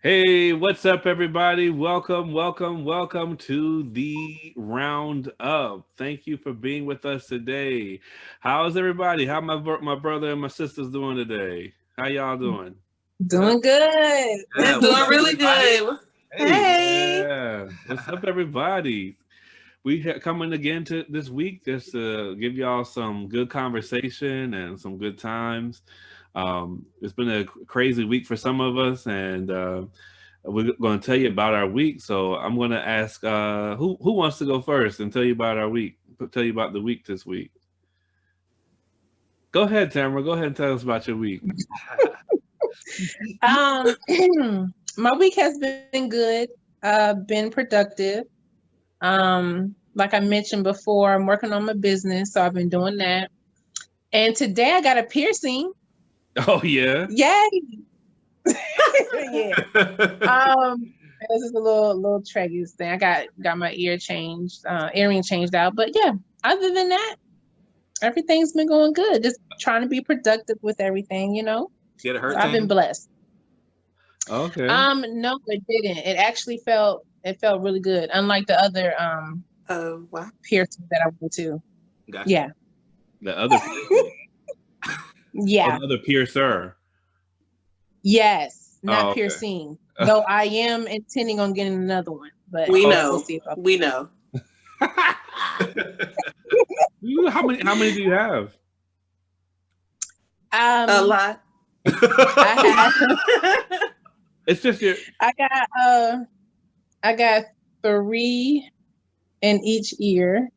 Hey, what's up, everybody? Welcome to the roundup. Thank you for being with us today. How's everybody? How my brother and my sisters doing today? How y'all doing? Doing good. Yeah, what's Doing up, really everybody? good. Hey. Hey. Yeah. What's up, everybody? Coming again to this week just to give y'all some good conversation and some good times. It's been a crazy week for some of us, and we're going to tell you about our week. So I'm going to ask who wants to go first and tell you about our week. Tell you about the week this week. Go ahead, Tamara. Go ahead and tell us about your week. Um, my week has been good. Been productive. Like I mentioned before, I'm working on my business, so I've been doing that. And today I got a piercing. Oh yeah. Yay! Yeah. This is a little tragus thing. I got my earring changed out. But yeah, other than that, everything's been going good. Just trying to be productive with everything. Did it hurt, So I've been Tam? blessed. Okay. No, it didn't. It felt really good. Unlike the other Oh, wow. piercings that I went to. Gotcha. Yeah. The other piercing. Oh, Yeah. the other piercer. Yes. Oh, Not okay. piercing. Though I am intending on getting another one, but We Oh. we'll know. see if I We know. How many do you have? A lot. I had It's just your. I got 3 in each ear,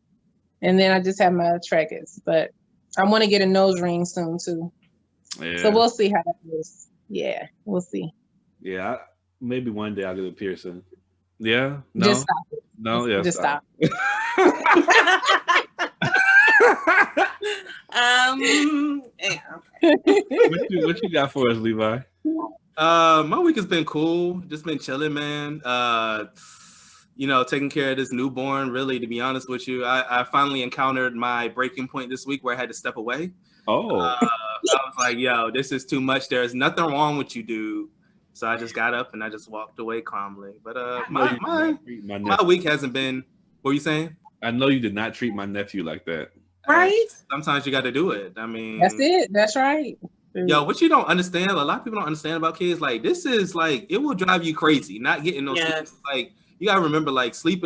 and then I just have my tragus. But I want to get a nose ring soon too. So Yeah. we'll see how that goes. Yeah, we'll see. Yeah, maybe one day I'll get a piercing. Yeah, Just no, stop it. no, yeah, Just stop. stop. Yeah. What you got for us, Levi? My week has been cool. Just been chilling, man. Taking care of this newborn. Really, to be honest with you, I finally encountered my breaking point this week where I had to step away. Oh, I was like, yo, this is too much. There's nothing wrong with you, dude. So I just got up and I just walked away calmly. But I know you did not treat my my nephew. week hasn't been. What were you saying? I know you did not treat my nephew like that. Right? Sometimes you got to do it. I mean, That's it. That's right. yo, what you don't understand, a lot of people don't understand about kids, like this is like it will drive you crazy not getting no sleep. Yes. Like you gotta remember, like sleep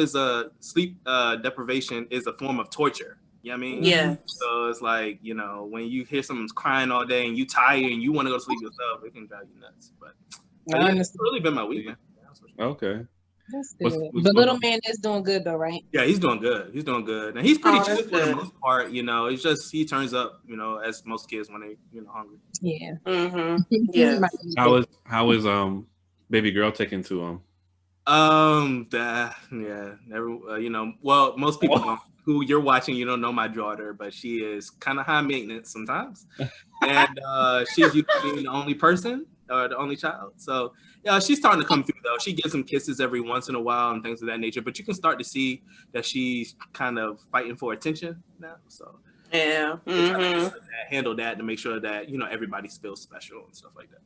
deprivation is a form of torture. You know what I mean? Mhm. Yes. So it's like, when you hear someone's crying all day and you tired and you want to go to sleep yourself, it can drive you nuts. But I yeah, it's understand. really been my week, man. Okay. That's What's good. what's But what's little man is doing good though, right? Yeah, he's doing good. He's doing good. And he's pretty Oh, chill that's for the good. most part, It's just he turns up, as most kids when they, hungry. Yeah. Mm-hmm. He might Yes. be how big. is how is baby girl taking to him? Yeah, never. Well, most people don't. Who you're watching, you don't know my daughter, but she is kind of high maintenance sometimes, and she's used to being the only person or the only child. So yeah, she's starting to come through though. She gives him kisses every once in a while and things of that nature. But you can start to see that she's kind of fighting for attention now. So Yeah. we're trying to Mm-hmm. handle that to make sure that everybody feels special and stuff like that.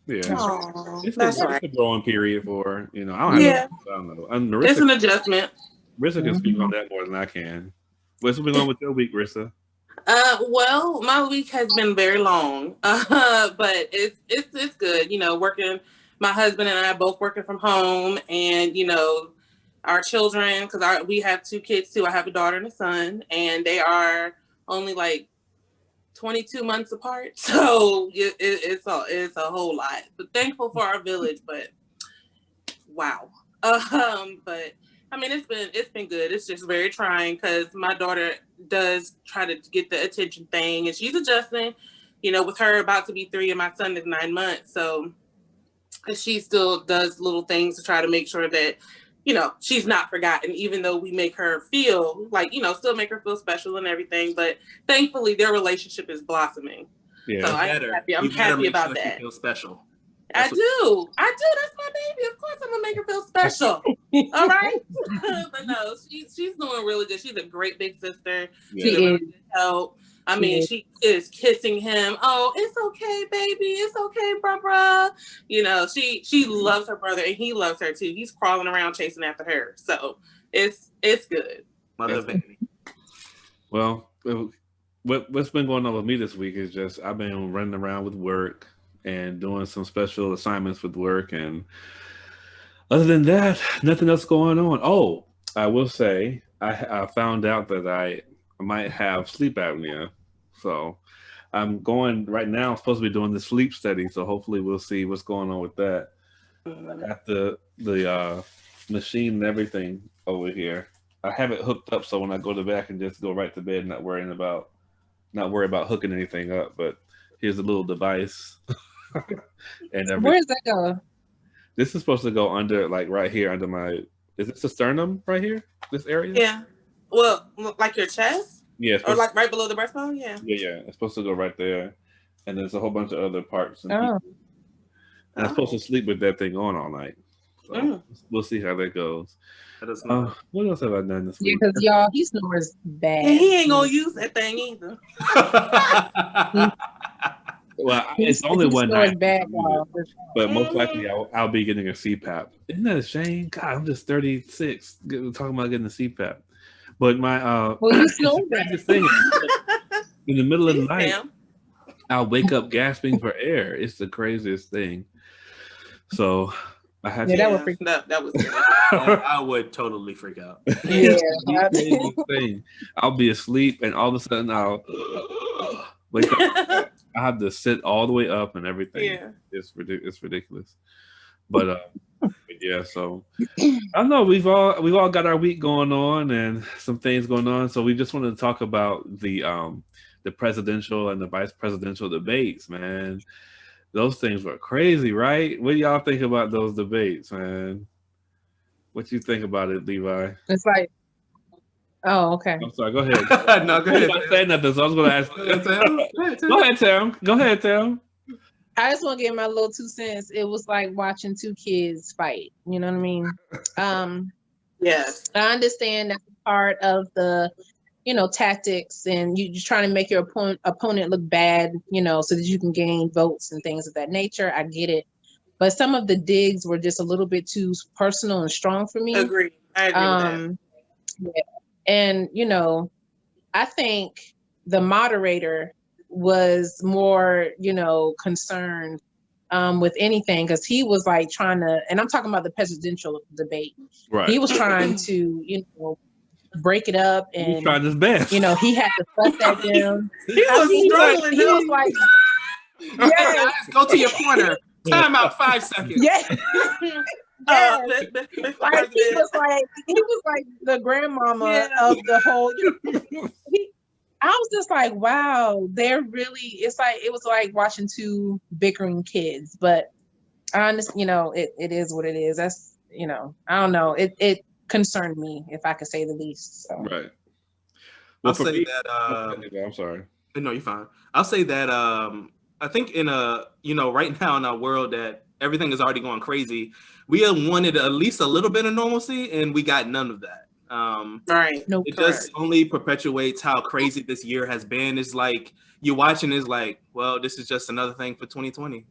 Yeah, That's right. Oh, it's a that's it's right. a growing period for I don't have no. Yeah. I don't know. And It's Marissa, an adjustment. Rissa can speak on Mhm. that more than I can. What's been on with your week, Rissa? Well, my week has been very long, but it's good. Working. My husband and I both working from home, and our children, because we have 2 kids too. I have a daughter and a son, and they are only like 22 months apart. So it's a whole lot. But thankful for our village, but wow. But I mean, it's been good. It's just very trying because my daughter does try to get the attention thing, and she's adjusting. With her about to be 3 and my son is 9 months, so she still does little things to try to make sure that she's not forgotten, even though we make her feel like still make her feel special and everything. But thankfully, their relationship is blossoming, so Yeah. I am happy. I'm You better happy make about sure she that. feels special. I That's what. do. I do. That's my baby. Of course, I'm gonna make her feel special. All right. But no, she's doing really good. She's a great big sister. She She's a Yeah. really is. good help. I mean, she is kissing him. Oh, it's okay, baby. It's okay, bruh. You know, she loves her brother and he loves her too. He's crawling around chasing after her. So it's good. Mother baby. Well, what's been going on with me this week is just I've been running around with work and doing some special assignments with work, and other than that, nothing else going on. Oh, I will say I found out that I might have sleep apnea, so I'm going right now. I'm supposed to be doing the sleep study, so hopefully we'll see what's going on with that. I got the machine and everything over here. I have it hooked up so when I go to bed, I can just go right to bed, not worry about hooking anything up. But here's a little device, and everything. Where does that go? This is supposed to go under, like right here, under my. Is this the sternum right here? This area? Yeah. Well, like your chest? Yeah. Or like right below the breastbone? Yeah. Yeah. It's supposed to go right there, and there's a whole bunch of other parts. And Oh. And I'm supposed to sleep with that thing on all night. So we'll see how that goes. What else have I done this week? Yeah, because y'all, he snores bad. And he ain't gonna use that thing either. Well, it's only one night, bad, but most likely I'll be getting a CPAP. Isn't that a shame? God, I'm just 36 talking about getting a CPAP. But my well, you snore bad. Thing, in the middle of the night, I'll wake up gasping for air. It's the craziest thing. So I had to. That would freak out. That was. I would totally freak out. Yeah, thing. I'll be asleep, and all of a sudden I'll wake up. I have to sit all the way up and everything. Yeah, it's ridiculous. But yeah, so I don't know. We've all got our week going on and some things going on. So we just wanted to talk about the presidential and the vice presidential debates, man. Those things were crazy, right? What do y'all think about those debates, man? What you think about it, Levi? It's like, oh, okay. I'm sorry. Go ahead. No, go ahead. I was saying nothing, so I was going to ask. Go ahead, Tim. Go ahead, Tim. I just want to give my little 2 cents. It was like watching 2 kids fight. You know what I mean? Yes. I understand that's part of the, tactics, and you're trying to make your opponent look bad, so that you can gain votes and things of that nature. I get it. But some of the digs were just a little bit too personal and strong for me. Agreed. I agree with that. Yeah. And, I think the moderator was more, concerned with anything, because he was like trying to, and I'm talking about the presidential debate. Right. He was trying to, break it up, and he's trying his best. he had to fuss at them. He was struggling. He was like, yeah, go to your corner. Time out 5 seconds. Yeah. Like he was like the grandmama of the whole. I was just like, wow, they're really. It was like watching 2 bickering kids. But I understand, it is what it is. That's I don't know. It concerned me, if I could say the least. So. Right. I'll say that. I'm sorry. No, you're fine. I'll say that. I think in right now in our world that everything is already going crazy, we wanted at least a little bit of normalcy, and we got none of that. Right. No, it just only perpetuates how crazy this year has been. It's like you're watching is like, well, this is just another thing for 2020.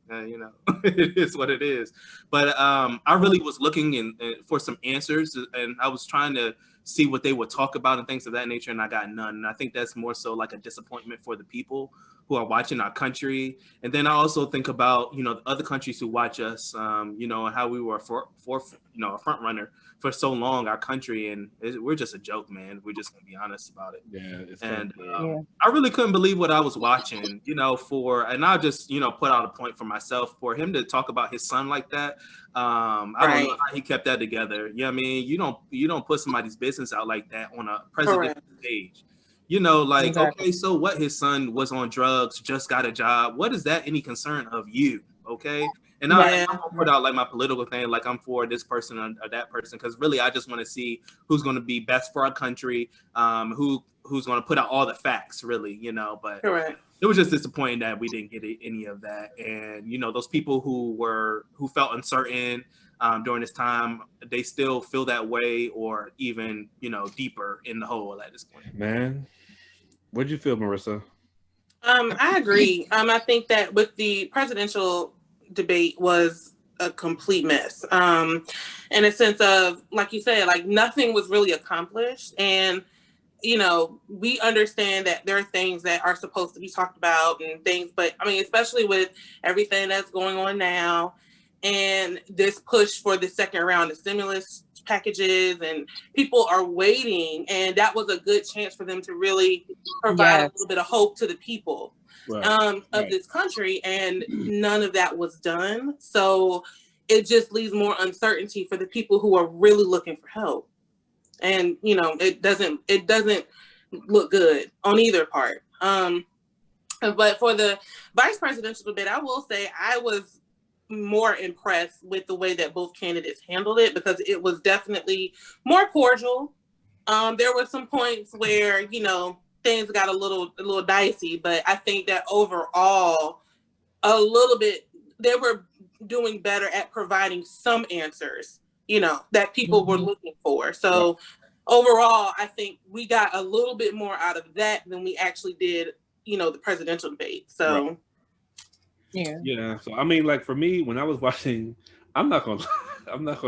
It is what it is. But I really was looking for some answers, and I was trying to see what they would talk about and things of that nature, and I got none. And I think that's more so like a disappointment for the people who are watching our country. And then I also think about, the other countries who watch us, and how we were a front runner for so long, our country, and we're just a joke, man. We're just gonna be honest about it. Yeah. I really couldn't believe what I was watching, and I'll just, put out a point for myself, for him to talk about his son like that. I don't know how he kept that together. You know what I mean? You don't put somebody's business out like that on a presidential stage. Exactly. Okay, so what, his son was on drugs, just got a job. What is that any concern of you? Okay. And I don't put out like my political thing, like I'm for this person or that person, because really I just want to see who's going to be best for our country, who's going to put out all the facts, really, But it was just disappointing that we didn't get any of that. And those people who felt uncertain during this time, they still feel that way, or even deeper in the hole at this point. Man, what'd you feel, Marissa? I agree. I think that with the presidential debate was a complete mess. In a sense of, like you said, like nothing was really accomplished. And, you know, we understand that there are things that are supposed to be talked about and things, but I mean, especially with everything that's going on now and this push for the second round of stimulus packages, and people are waiting, and that was a good chance for them to really provide a little bit of hope to the people of this country, and none of that was done. So it just leaves more uncertainty for the people who are really looking for help. And you know, it doesn't look good on either part. But for the vice presidential debate, I will say I was more impressed with the way that both candidates handled it, because it was definitely more cordial. There were some points where, you know, things got a little dicey, but I think that overall, a little bit, they were doing better at providing some answers, you know, that people were looking for. So overall, I think we got a little bit more out of that than we actually did, you know, the presidential debate. So yeah. So I mean, like for me, when I was watching, I'm not gonna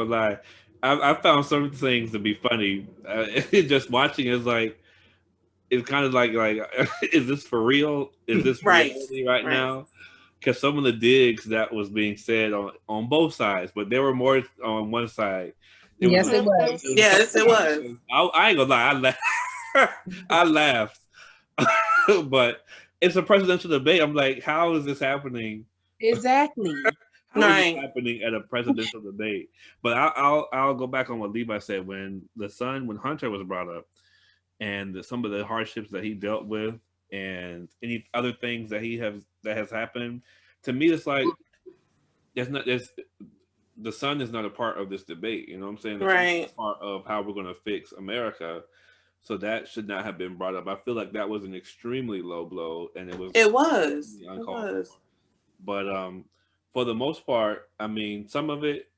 lie, I found some things to be funny. Just watching is like, it's kind of like is this for real? Is this reality right now? Because some of the digs that was being said on both sides, but there were more on one side. It was. Yes, it was. I ain't gonna lie, I laughed. I laughed. But it's a presidential debate. I'm like, how is this happening? Exactly. How is this happening at a presidential debate? But I'll go back on what Levi said when Hunter was brought up, and some of the hardships that he dealt with, and any other things that has happened. To me, it's like the son is not a part of this debate. You know what I'm saying? It's part of how we're going to fix America. So that should not have been brought up. I feel like that was an extremely low blow, and it was uncalled for. But for the most part, I mean, some of it,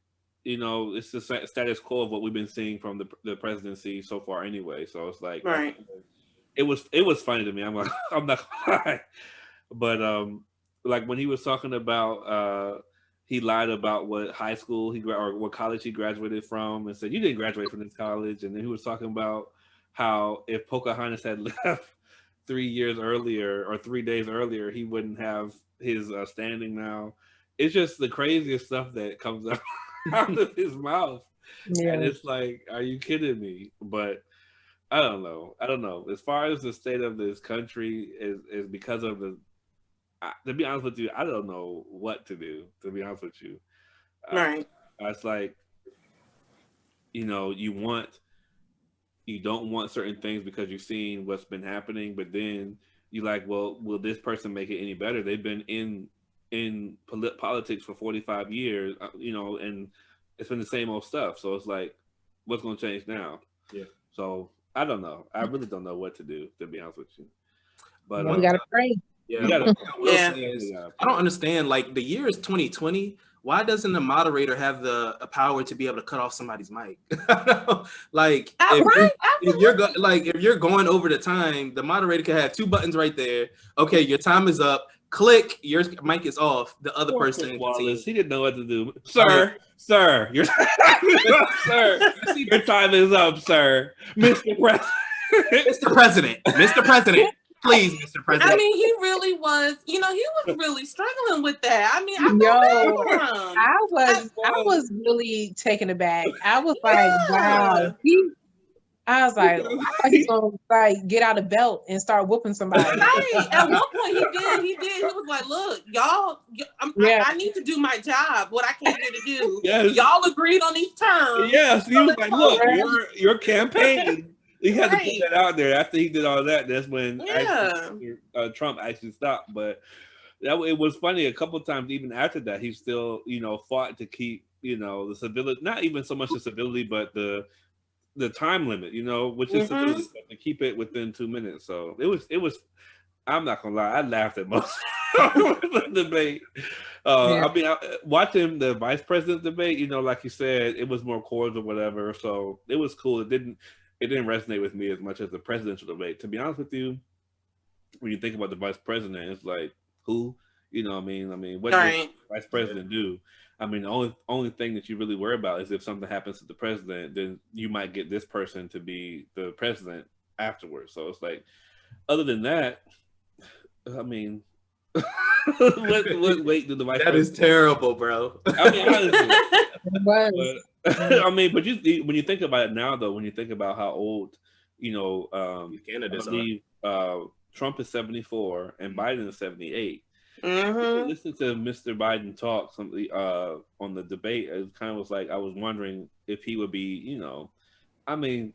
you know, it's the status quo of what we've been seeing from the presidency so far anyway. So it's like, it was funny to me. I'm like, I'm not gonna lie. But like when he was talking about he lied about what high school or what college he graduated from, and said, you didn't graduate from this college. And then he was talking about how if Pocahontas had left 3 years earlier or 3 days earlier, he wouldn't have his standing now. It's just the craziest stuff that comes out of his mouth. And it's like, are you kidding me? But I don't know. As far as the state of this country is because of to be honest with you, I don't know what to do, to be honest with you. It's like, you know, you don't want certain things because you've seen what's been happening, but then you're like, well, will this person make it any better? They've been in politics for 45 years, you know, and it's been the same old stuff. So it's like, what's going to change now? Yeah. So I don't know. I really don't know what to do, to be honest with you. But we gotta pray. Yeah. I don't understand. Like, the year is 2020. Why doesn't the moderator have the power to be able to cut off somebody's mic? Like, if you're going over the time, the moderator could have two buttons right there. Okay, your time is up. Click, your mic is off. The other person, Wallace, he didn't know what to do. Sir, your time is up, sir. Mr. President. Please, Mr. President. I mean, he really was, you know, he was really struggling with that. I mean, I was really taken aback. I was like, wow. I was like, he's gonna like get out a belt and start whooping somebody. Right. At one point he did. He was like, look, y'all, I need to do my job, what I came here to do. Yes. Y'all agreed on these terms. Yes, he was like, look, your campaign. He had to put that out there. After he did all that, that's when Trump actually stopped. But it was funny. A couple of times, even after that, he still, you know, fought to keep, you know, the civility. Not even so much the civility, but the time limit. You know, which is civility, to keep it within 2 minutes. So it was. I'm not gonna lie. I laughed at most of the debate. I mean, watching the vice president debate, you know, like you said, it was more cordial, whatever. So it was cool. It didn't resonate with me as much as the presidential debate. To be honest with you, when you think about the vice president, it's like who, you know, I mean, what does Right. the vice president do? I mean, the only thing that you really worry about is if something happens to the president, then you might get this person to be the president afterwards. So it's like, other than that, I mean, what weight did the vice That is president? terrible, bro. I mean, honestly, It was. but I mean, but when you think about it now, though, when you think about how old, you know, These I candidates are. believe Trump is 74 and Biden is 78. Mm-hmm. Listen to Mr. Biden talk on the debate. It kind of was like I was wondering if he would be, you know, I mean,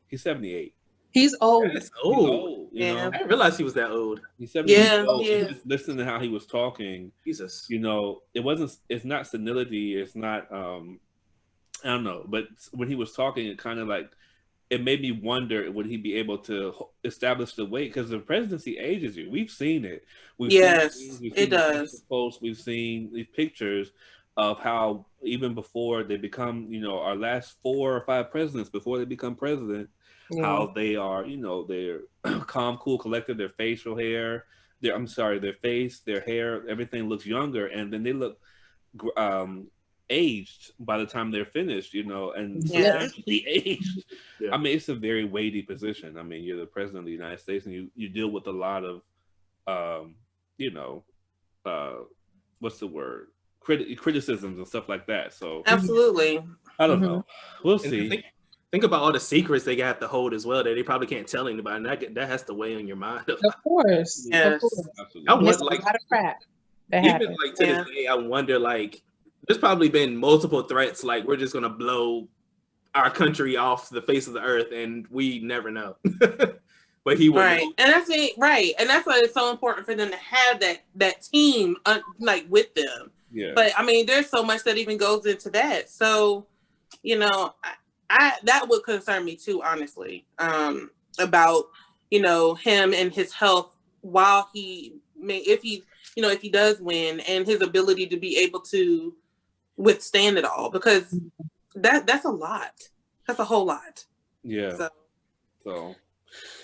he's 78. He's old. That's He's old. old, you Yeah. I know. didn't realize he was that old. He's 78 years Yeah, old. he And is. just listen to how he was talking. Jesus. You know, it's not senility. It's not, I don't know. But when he was talking, it kind of like, it made me wonder, would he be able to establish the weight? Because the presidency ages you. We've seen it. Yes, We've it seen the does. posts. We've seen these pictures of how even before they become, you know, our last 4 or 5 presidents before they become president, Yeah. how they are, you know, they're calm, cool, collected. Their facial hair, their face, their hair, everything looks younger, and then they look aged by the time they're finished, you know, and Yeah. substantially aged. Yeah. I mean, it's a very weighty position. I mean, you're the president of the United States, and you deal with a lot of, you know, what's the word? Criticisms and stuff like that. So Absolutely. I don't Mhm. know. We'll And see. think about all the secrets they have to hold as well that they probably can't tell anybody. And that has to weigh on your mind. Of course. Yes. Of course. Absolutely. I And it's want, a like, lot of crap that even happened. like to Yeah. this day, I wonder, like, there's probably been multiple threats, like we're just gonna blow our country off the face of the earth, and we never know. But he would Right. know. And that's it. Right. And that's why it's so important for them to have that team like with them. Yeah. But I mean, there's so much that even goes into that. So, you know, I that would concern me too, honestly, about, you know, him and his health while if he does win, and his ability to be able to withstand it all, because that's a lot. That's a whole lot. Yeah. So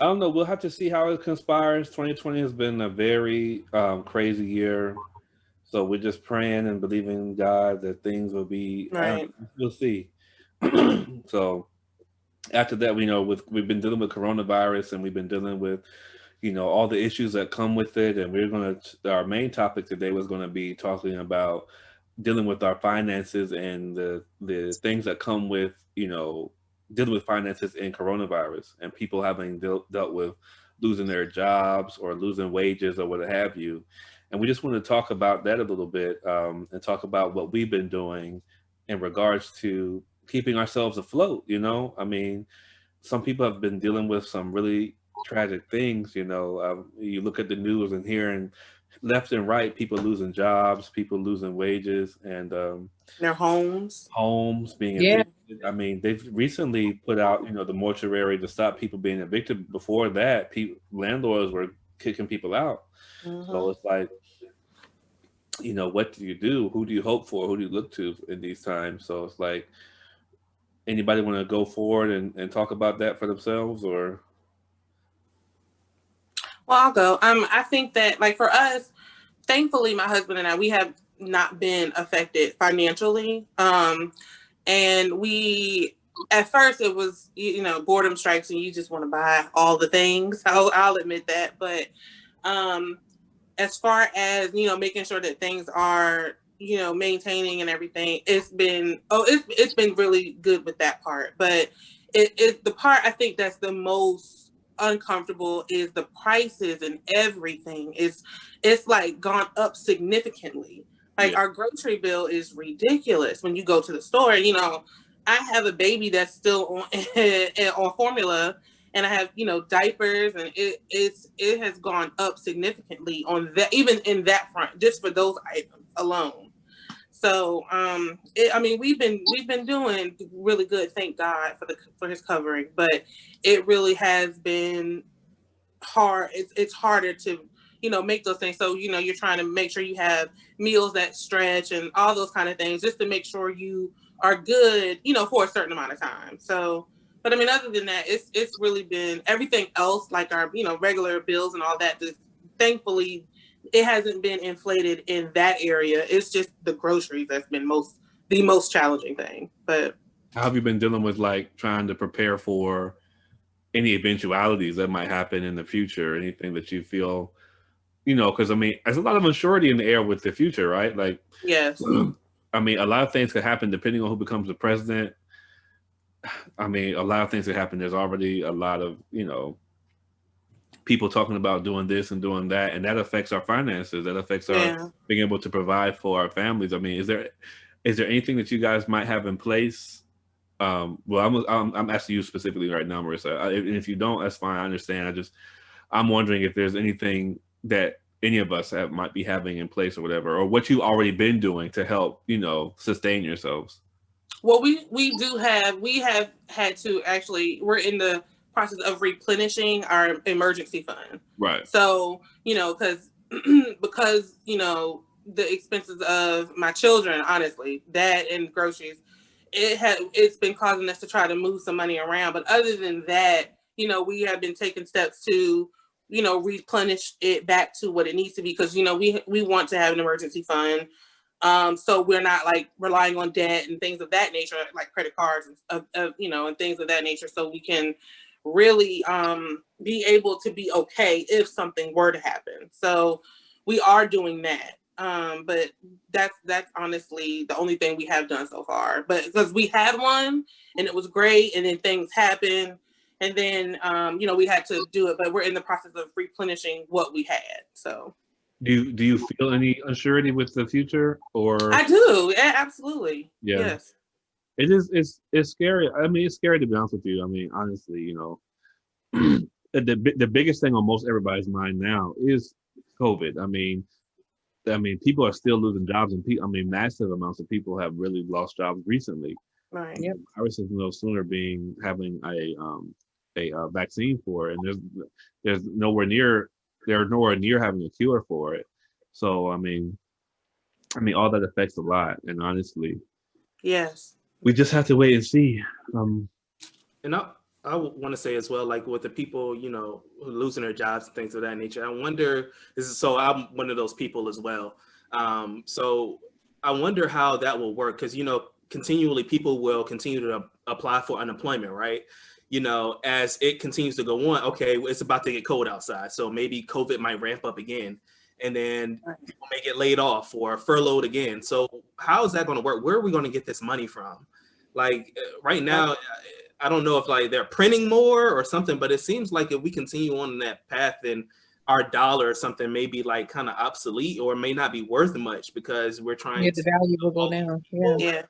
I don't know. We'll have to see how it conspires. 2020 has been a very crazy year. So we're just praying and believing God that things will be. Right. We'll see. So after that, we know we've been dealing with coronavirus, and we've been dealing with, you know, all the issues that come with it. And our main topic today was going to be talking about dealing with our finances and the things that come with, you know, dealing with finances in coronavirus, and people having dealt with losing their jobs or losing wages or what have you. And we just want to talk about that a little bit, and talk about what we've been doing in regards to keeping ourselves afloat. You know, I mean, some people have been dealing with some really tragic things. You know, you look at the news and hearing left and right, people losing jobs, people losing wages, and Their homes being Yeah. evicted. I mean, they've recently put out, you know, the mortuary to stop people being evicted. Before that, landlords were kicking people out. So it's like, you know, what do you do? Who do you hope for? Who do you look to in these times? So it's like, anybody want to go forward and talk about that for themselves, or? Well, I'll go. I think that, like, for us, thankfully, my husband and I, we have not been affected financially. And we, at first, it was, you know, boredom strikes and you just want to buy all the things. I'll admit that. But as far as, you know, making sure that things are, you know, maintaining and everything, it's been really good with that part. But the part I think that's the most uncomfortable is the prices, and everything it's like gone up significantly. Like, our grocery bill is ridiculous when you go to the store. You know, I have a baby that's still on formula, and I have, you know, diapers, and it has gone up significantly on that, even in that front, just for those items alone. So, I mean, we've been doing really good, thank God for his covering, but it really has been hard. It's harder to, you know, make those things. So, you know, you're trying to make sure you have meals that stretch and all those kind of things, just to make sure you are good, you know, for a certain amount of time. So, But I mean, other than that, it's really been everything else, like our regular bills and all that. Just thankfully, it hasn't been inflated in that area. It's just the groceries that's been the most challenging thing. But how have you been dealing with like trying to prepare for any eventualities that might happen in the future? Anything that you feel, because I mean, there's a lot of uncertainty in the air with the future, right? Like, yes, I mean, a lot of things could happen depending on who becomes the president. I mean, a lot of things could happen. There's already a lot of, people talking about doing this and doing that, and that affects our finances. That affects our being able to provide for our families. I mean, is there anything that you guys might have in place? Well, I'm asking you specifically right now, Marissa. And if you don't, that's fine. I understand. I'm wondering if there's anything that any of us might be having in place or whatever, or what you already been doing to help, sustain yourselves. Well, we have had to actually, we're in the process of replenishing our emergency fund. Right. So, because the expenses of my children, honestly, that and groceries, it's been causing us to try to move some money around. But other than that, we have been taking steps to, replenish it back to what it needs to be, because, we want to have an emergency fund. So we're not like relying on debt and things of that nature, like credit cards and and things of that nature, so we can really be able to be okay if something were to happen. So we are doing that. But that's honestly the only thing we have done so far. But because we had one and it was great, and then things happened, and then we had to do it. But we're in the process of replenishing what we had. So. Do you feel any uncertainty with the future, or? I do. Yeah, absolutely. Yeah. Yes. It is. It's scary. I mean, it's scary to be honest with you. I mean, honestly, the biggest thing on most everybody's mind now is COVID. I mean, people are still losing jobs, and massive amounts of people have really lost jobs recently. Right. Yep. Viruses no sooner having a vaccine for it, and there's nowhere near. They're nowhere near having a cure for it. So, I mean, all that affects a lot. And honestly, yes, we just have to wait and see. And I want to say as well, like with the people, losing their jobs and things of that nature, I wonder, I'm one of those people as well. So I wonder how that will work, because, continually people will continue to apply for unemployment, right? As it continues to go on, okay, it's about to get cold outside. So maybe COVID might ramp up again, and then people may get laid off or furloughed again. So how is that going to work? Where are we going to get this money from? Like right now, I don't know if like they're printing more or something, but it seems like if we continue on that path, then our dollar or something may be like kind of obsolete, or may not be worth much, because we're trying the value will go down. Yeah.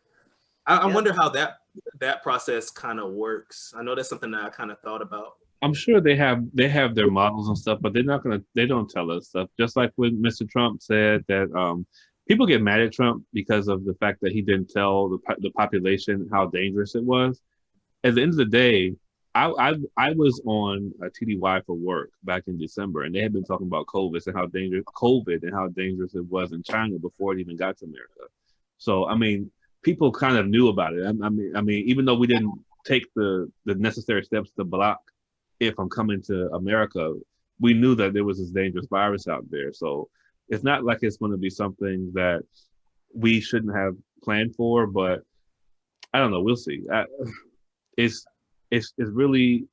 I wonder how that process kind of works. I know that's something that I kind of thought about. I'm sure they have their models and stuff, but they don't tell us stuff. Just like when Mr. Trump said that people get mad at Trump because of the fact that he didn't tell the population how dangerous it was. At the end of the day, I was on a TDY for work back in December, and they had been talking about COVID and how dangerous it was in China before it even got to America. So I mean, people kind of knew about it. I mean, even though we didn't take the necessary steps to block it from coming to America, we knew that there was this dangerous virus out there. So it's not like it's going to be something that we shouldn't have planned for, but I don't know. We'll see. It's really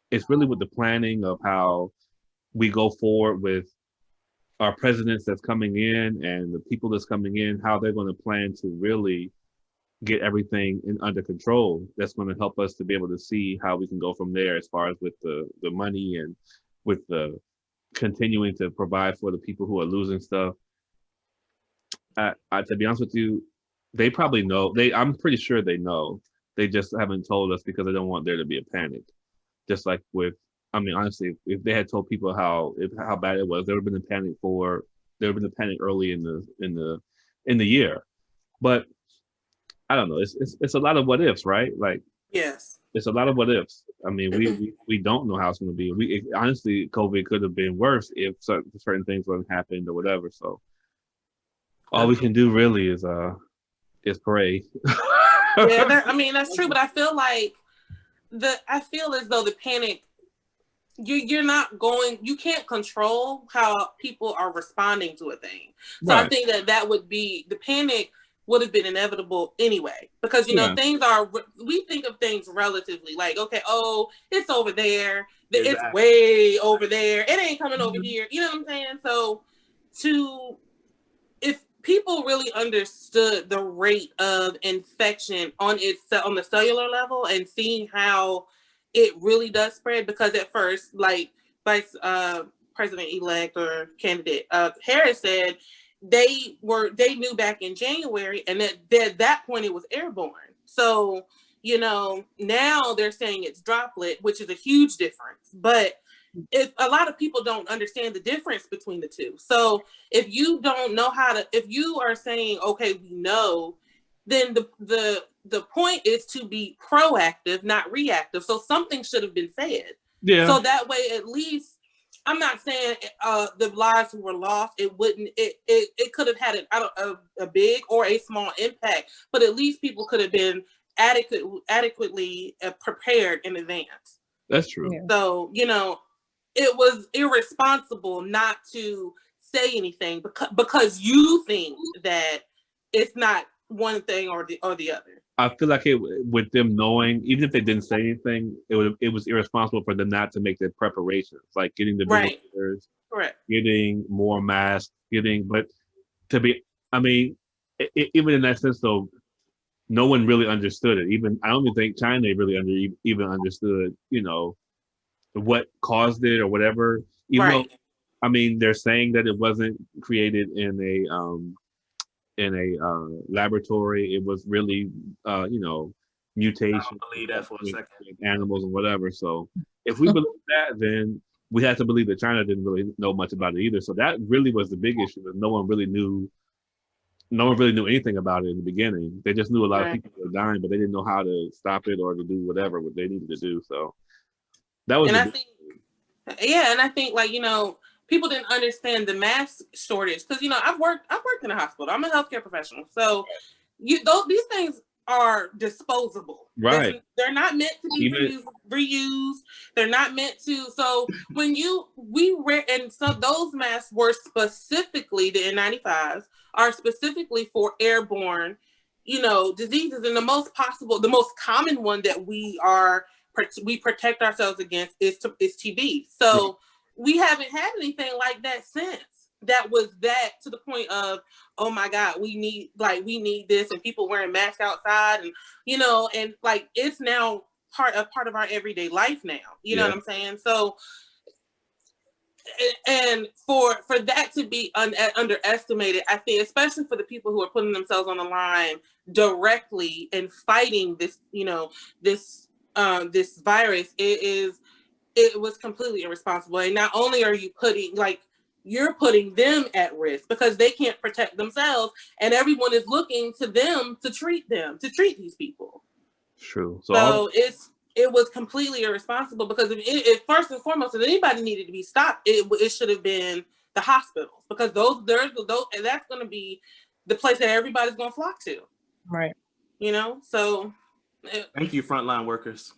with the planning of how we go forward with our presidents that's coming in and the people that's coming in, how they're going to plan to really get everything under control. That's going to help us to be able to see how we can go from there, as far as with the money and with the continuing to provide for the people who are losing stuff. To be honest with you, they probably know. I'm pretty sure they know. They just haven't told us because they don't want there to be a panic. Just like honestly, if they had told people how bad it was, there would have been a panic early in the year. But I don't know. It's a lot of what ifs, right? Like, yes, it's a lot of what ifs. I mean, we don't know how it's going to be. Honestly, COVID could have been worse if certain things wouldn't happened or whatever. So all we can do really is pray. Yeah, that's true. But I feel like I feel as though the panic, you can't control how people are responding to a thing. So Right. I think that would be, the panic would have been inevitable anyway, because we think of things relatively, like, okay, oh, it's over there, it's way over there, it ain't coming over here, you know what I'm saying? So if people really understood the rate of infection on the cellular level and seeing how it really does spread, because at first, like Vice President-elect or candidate Harris said, they knew back in January, and at that point it was airborne. So now they're saying it's droplet, which is a huge difference. But if a lot of people don't understand the difference between the two, so if you don't know if you are saying, okay, we know, then the point is to be proactive, not reactive. So something should have been said. Yeah. So that way, at least, I'm not saying the lives who were lost, it could have had a big or a small impact, but at least people could have been adequately prepared in advance. That's true. Yeah. So, it was irresponsible not to say anything because you think that it's not one thing or the other. I feel like with them knowing, even if they didn't say anything, it was irresponsible for them not to make their preparations, like getting the ventilators, correct, getting more masks, even in that sense, though, no one really understood it. Even I don't even think China really even understood, what caused it or whatever. Even though, they're saying that it wasn't created in a laboratory. It was really, mutation. I don't believe that for a second. Animals and whatever. So if we believe that, then we have to believe that China didn't really know much about it either. So that really was the big issue. That no one really knew anything about it in the beginning. They just knew a lot of people were dying, but they didn't know how to stop it or to do whatever what they needed to do. So that was. And I think people didn't understand the mask shortage because I've worked in a hospital. I'm a healthcare professional, so these things are disposable. Right. They're not meant to be reused. They're not meant to. So when those masks were specifically, the N95s are specifically for airborne, diseases, and the most common one that we protect ourselves against is TB. So we haven't had anything like that since. That was that to the point of, oh my God, we need this, and people wearing masks outside, and and like it's now part of our everyday life now. You know what I'm saying? So, and for that to be underestimated, I think, especially for the people who are putting themselves on the line directly and fighting this, this virus, it was completely irresponsible. And not only are you you're putting them at risk because they can't protect themselves, and everyone is looking to them to treat these people. True. So it was completely irresponsible because if first and foremost, if anybody needed to be stopped, it should have been the hospitals, because and that's going to be the place that everybody's going to flock to. Right. So thank you, frontline workers.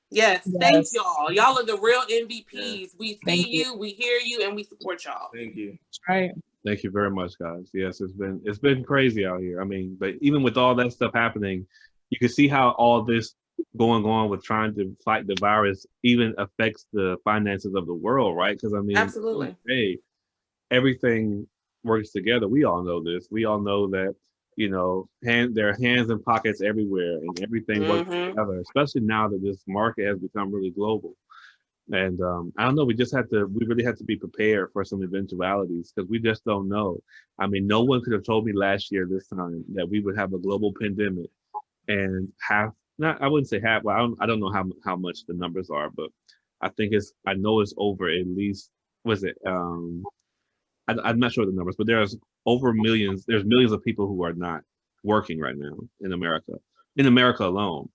Yes, thank y'all. Y'all are the real MVPs. We see you, we hear you, and we support y'all. Thank you. Right. Thank you very much, guys. Yes, it's been crazy out here. But even with all that stuff happening, you can see how all this going on with trying to fight the virus even affects the finances of the world, right? Because absolutely, hey, everything works together. We all know this. We all know that there are hands and pockets everywhere, and everything works together, especially now that this market has become really global. And I don't know, we really have to be prepared for some eventualities, because we just don't know. No one could have told me last year this time that we would have a global pandemic and I wouldn't say half, well, I don't know how much the numbers are, but I know it's over at least, I'm not sure the numbers, but there's millions of people who are not working right now in America alone.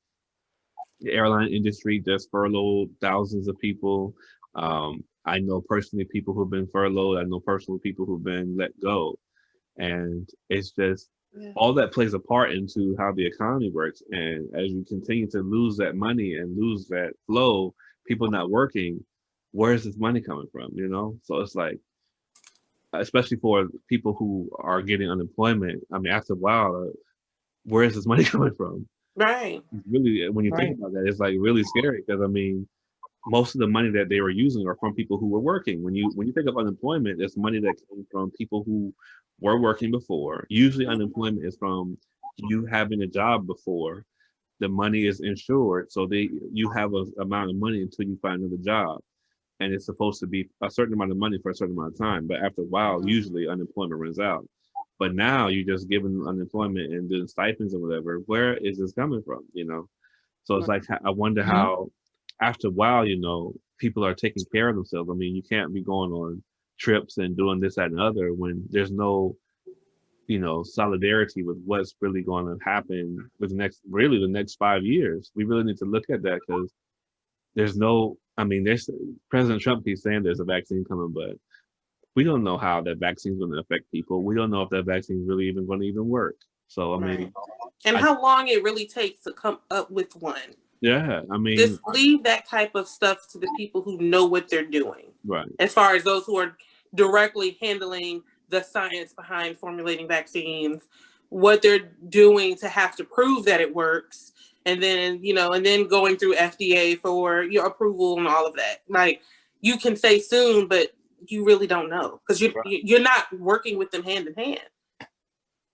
The airline industry just furloughed thousands of people. I know personally people who've been furloughed. I know personally people who've been let go. And it's just, all that plays a part into how the economy works. And as you continue to lose that money and lose that flow, people not working, where's this money coming from? You know, so it's like, especially for people who are getting unemployment. I mean, after a while, where is this money coming from? Right. Really, when you think Right. about that, it's like really scary because I mean, most of the money that they were using are from people who were working. When you think of unemployment, it's money that came from people who were working before. Usually, unemployment is from you having a job before. The money is insured, so you have a amount of money until you find another job, and it's supposed to be a certain amount of money for a certain amount of time. But after a while, usually unemployment runs out. But now you're just giving unemployment and doing stipends or whatever. Where is this coming from? You know, so it's like I wonder Mhm. how after a while, you know, people are taking care of themselves. I mean, you can't be going on trips and doing this, that, and the other when there's no, you know, solidarity with what's really going to happen with the next 5 years. We really need to look at that because there's no, I mean, there's President Trump keeps saying there's a vaccine coming, but we don't know how that vaccine is going to affect people. We don't know if that vaccine is really even going to even work. So, I mean, Right. And I- how long it really takes to come up with one. yeah, I mean, Just leave that type of stuff to the people who know what they're doing. right. As far as those who are directly handling the science behind formulating vaccines, what they're doing to have to prove that it works, and then, you know, and then going through FDA for your approval and all of that. Like, you can say soon, but you really don't know because you're not working with them hand in hand.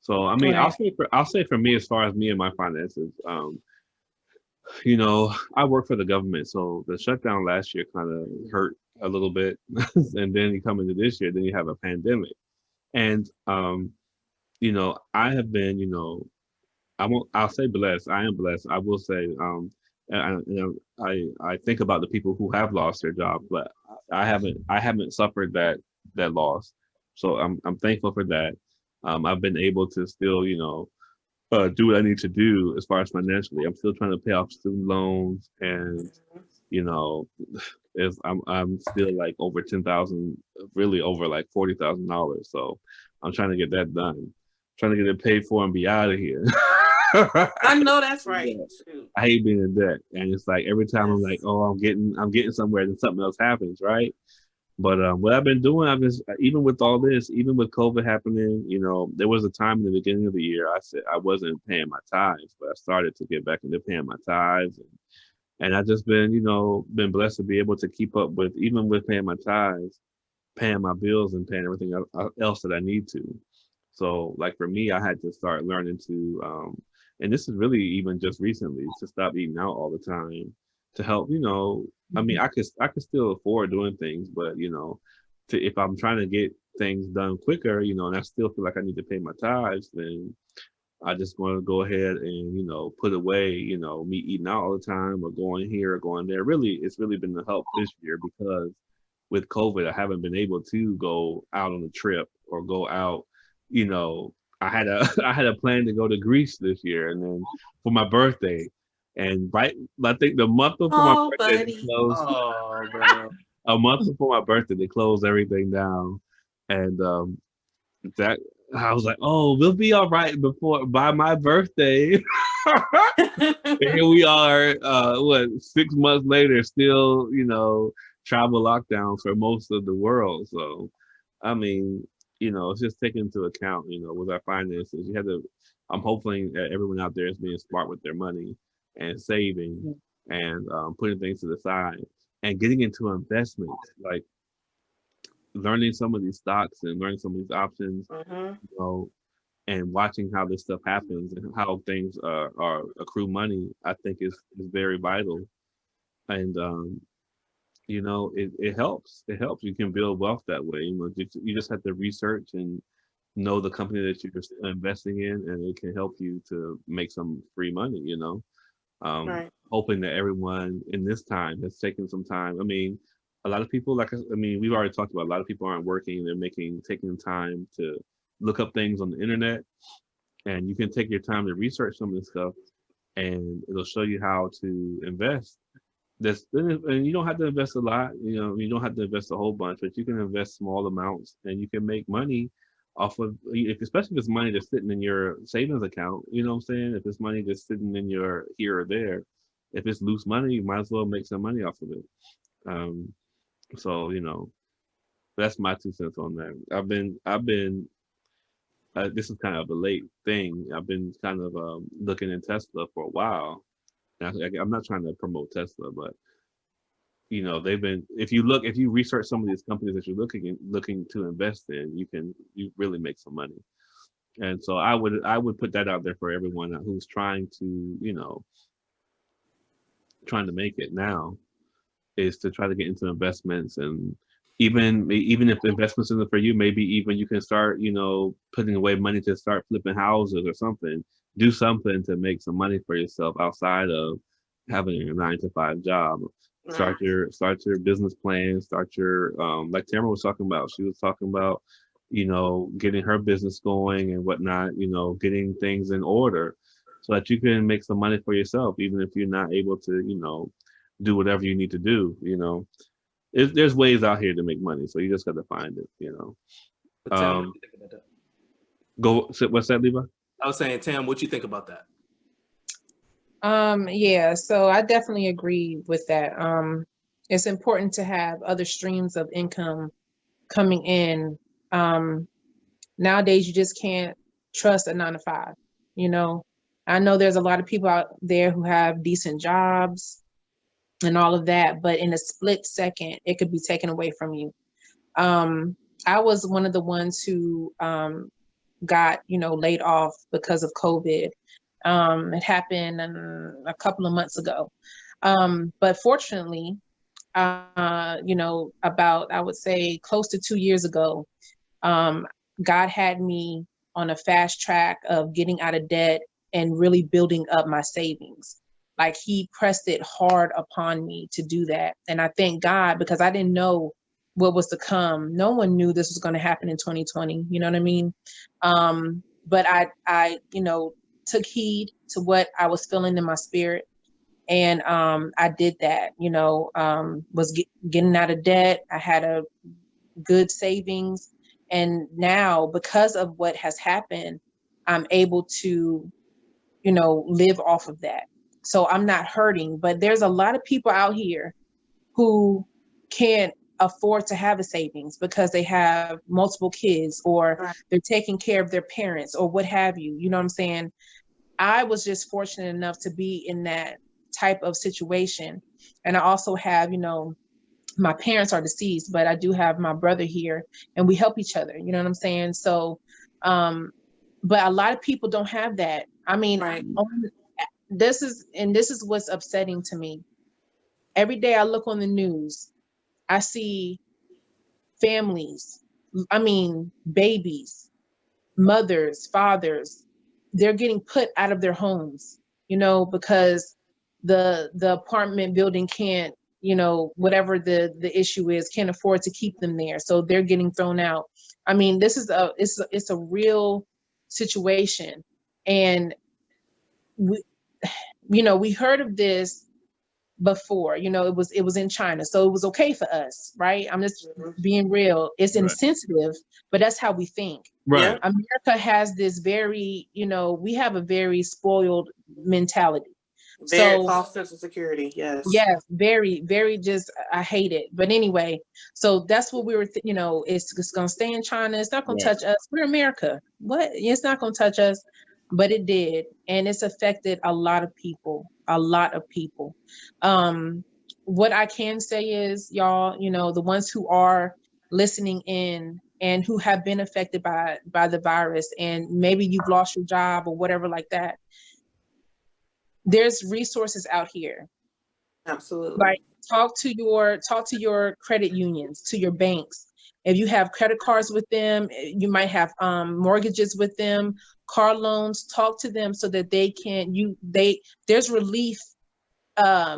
So, I mean, Right. I'll say for me, as far as me and my finances, you know, I work for the government, so the shutdown last year kind of hurt a little bit, and then you come into this year, then you have a pandemic, and you know, I have been, you know, I'll say blessed. I am blessed. I will say, I think about the people who have lost their job, but I haven't suffered that loss, so I'm thankful for that. I've been able to still, you know, do what I need to do as far as financially. I'm still trying to pay off student loans, and you know, I'm still like over 10,000, really over like $40,000. So I'm trying to get that done, trying to get it paid for and be out of here. I know that's right. Yeah. Shoot. I hate being in debt, and it's like every time I'm like, oh, I'm getting somewhere, then something else happens, right? But what I've been doing, I've just even with all this, even with COVID happening, you know, there was a time in the beginning of the year I said I wasn't paying my tithes, but I started to get back into paying my tithes, and I just been, you know, been blessed to be able to keep up with even with paying my tithes, paying my bills, and paying everything else that I need to. So, like for me, I had to start learning to, and this is really even just recently, to stop eating out all the time to help. You know, I mean, I could still afford doing things, but you know, if I'm trying to get things done quicker, you know, and I still feel like I need to pay my tithes, then I just want to go ahead and, you know, put away, you know, me eating out all the time or going here or going there. Really, it's really been the help this year because with COVID, I haven't been able to go out on a trip or go out, you know. I had a I had a plan to go to Greece this year, and then for my birthday, and right, I think the month before my Oh, birthday, they buddy. closed. Oh, bro. A month before my birthday, they closed everything down, and that I was like, oh, we'll be all right by my birthday. And here we are, what 6 months later, still, you know, travel lockdown for most of the world. So, I mean, you know, it's just taking into account, you know, with our finances. You have to. I'm hoping that everyone out there is being smart with their money and saving and putting things to the side and getting into investments, like learning some of these stocks and learning some of these options, Mhm. you know, and watching how this stuff happens and how things are accrue money, I think is very vital. And you know, it helps. It helps. You can build wealth that way. You know, you just have to research and know the company that you're investing in, and it can help you to make some free money. You know, Right. hoping that everyone in this time has taken some time. I mean, a lot of people, like I mean, we've already talked about a lot of people aren't working. They're taking time to look up things on the internet, and you can take your time to research some of this stuff, and it'll show you how to invest. And you don't have to invest a lot. You know, you don't have to invest a whole bunch, but you can invest small amounts, and you can make money off of, especially if it's money that's sitting in your savings account. You know what I'm saying? If it's money that's sitting in your here or there, if it's loose money, you might as well make some money off of it. Um, so that's my 2 cents on that. I've been this is kind of a late thing. I've been kind of looking in Tesla for a while. I'm not trying to promote Tesla, but they've been. If you research some of these companies that you're looking to invest in, you really make some money. And so I would put that out there for everyone who's trying to trying to make it now, is to try to get into investments. And even if the investments isn't for you, maybe even you can start putting away money to start flipping houses or something. Do something to make some money for yourself outside of having a 9 to 5 job. Start your business plan. Start your like Tamara was talking about. She was talking about getting her business going and whatnot. Getting things in order so that you can make some money for yourself, even if you're not able to do whatever you need to do. There's ways out here to make money, so you just got to find it. But Tam, what do you think about that? What's that, Levi? I was saying, Tam, what you think about that? Yeah, so I definitely agree with that. It's important to have other streams of income coming in. Nowadays, you just can't trust a 9 to 5. I know there's a lot of people out there who have decent jobs and all of that, but in a split second, it could be taken away from you. I was one of the ones who got laid off because of COVID. It happened a couple of months ago, but fortunately, about, I would say, close to 2 years ago, God had me on a fast track of getting out of debt and really building up my savings. Like, he pressed it hard upon me to do that. And I thank God, because I didn't know what was to come. No one knew this was going to happen in 2020. You know what I mean? But I took heed to what I was feeling in my spirit. And I did that, was getting out of debt. I had a good savings. And now, because of what has happened, I'm able to, live off of that. So I'm not hurting. But there's a lot of people out here who can't afford to have a savings because they have multiple kids, or they're taking care of their parents, or what have you. You know what I'm saying? I was just fortunate enough to be in that type of situation. And I also have, my parents are deceased, but I do have my brother here, and we help each other. You know what I'm saying? So, but a lot of people don't have that. I mean, this is what's upsetting to me. Every day I look on the news, I see families, babies, mothers, fathers, they're getting put out of their homes, because the apartment building can't, whatever the issue is, can't afford to keep them there. So they're getting thrown out. I mean, this is it's a real situation. And we heard of this before. It was in China, so it was okay for us, right? I'm just being real. It's insensitive, but that's how we think. Right. America has this very, we have a very spoiled mentality. Very false sense of security. Yes, very, very. Just, I hate it. But anyway, so that's what we were. It's going to stay in China. It's not going to touch us. We're America. What? It's not going to touch us. But it did, and it's affected a lot of people. A lot of people. What I can say is, y'all, the ones who are listening in and who have been affected by the virus, and maybe you've lost your job or whatever like that. There's resources out here. Absolutely. Like, talk to your credit unions, to your banks. If you have credit cards with them, you might have mortgages with them, car loans. Talk to them so that there's relief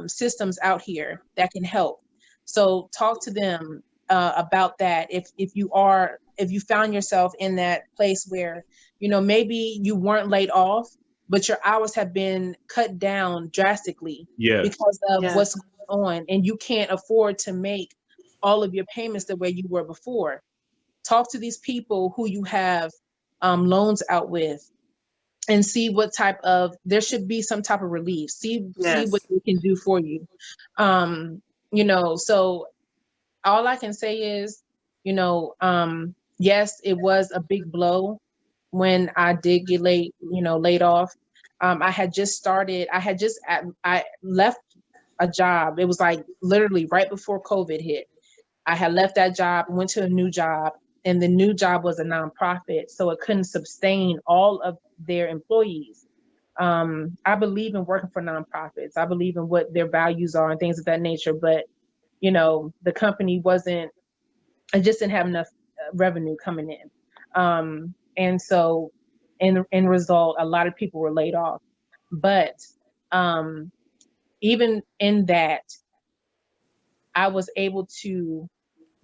systems out here that can help. So talk to them about that. If you found yourself in that place where maybe you weren't laid off, but your hours have been cut down drastically because of what's going on, and you can't afford to make all of your payments the way you were before. talk to these people who you have loans out with, and see what type of, there should be some type of relief. See what they can do for you. So all I can say is, yes, it was a big blow when I did get laid off. I had just started, I left a job. It was like literally right before COVID hit. I had left that job, went to a new job, and the new job was a nonprofit, so it couldn't sustain all of their employees. I believe in working for nonprofits. I believe in what their values are and things of that nature, but the company it just didn't have enough revenue coming in. And so in result, a lot of people were laid off. But even in that, I was able to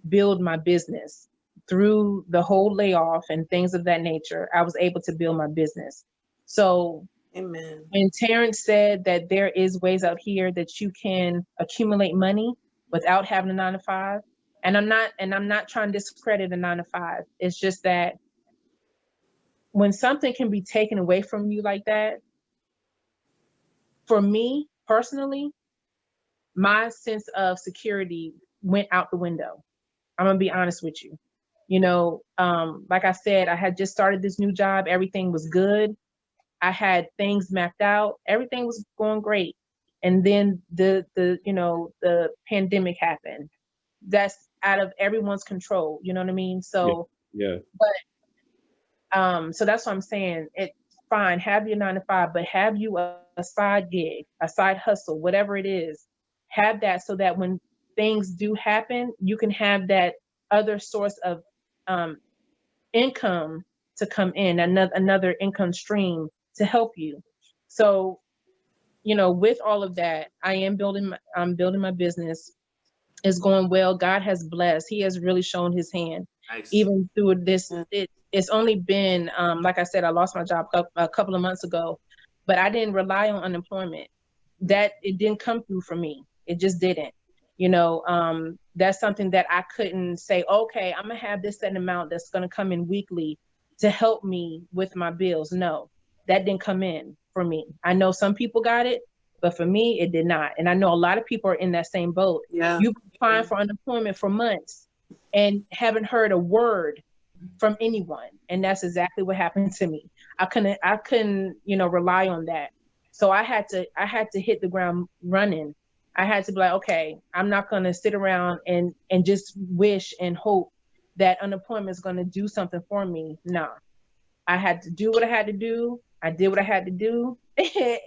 build my business through the whole layoff and things of that nature. I was able to build my business. So Amen. when Terrence said that there is ways out here that you can accumulate money without having a 9-to-5, and I'm not trying to discredit a 9-to-5. It's just that when something can be taken away from you like that, for me personally, my sense of security went out the window. I'm gonna be honest with you. Like I said, I had just started this new job. Everything was good. I had things mapped out. Everything was going great. And then the pandemic happened. That's out of everyone's control. You know what I mean? So yeah. So that's what I'm saying. It's fine. Have your 9-to-5, but have you a side gig, a side hustle, whatever it is. Have that so that when things do happen, you can have that other source of income to come in, another income stream to help you. So, with all of that, I'm building my business. It's going well. God has blessed. He has really shown his hand. Nice. Even through this. It's only been, like I said, I lost my job a couple of months ago, but I didn't rely on unemployment. That it didn't come through for me. It just didn't. That's something that I couldn't say, okay, I'm gonna have this set amount that's gonna come in weekly to help me with my bills. No, that didn't come in for me. I know some people got it, but for me, it did not. And I know a lot of people are in that same boat. Yeah. You've been applying for unemployment for months and haven't heard a word from anyone. And that's exactly what happened to me. I couldn't, rely on that. So I had to hit the ground running. I had to be like, okay, I'm not going to sit around and just wish and hope that unemployment is going to do something for me. No, I had to do what I had to do. I did what I had to do.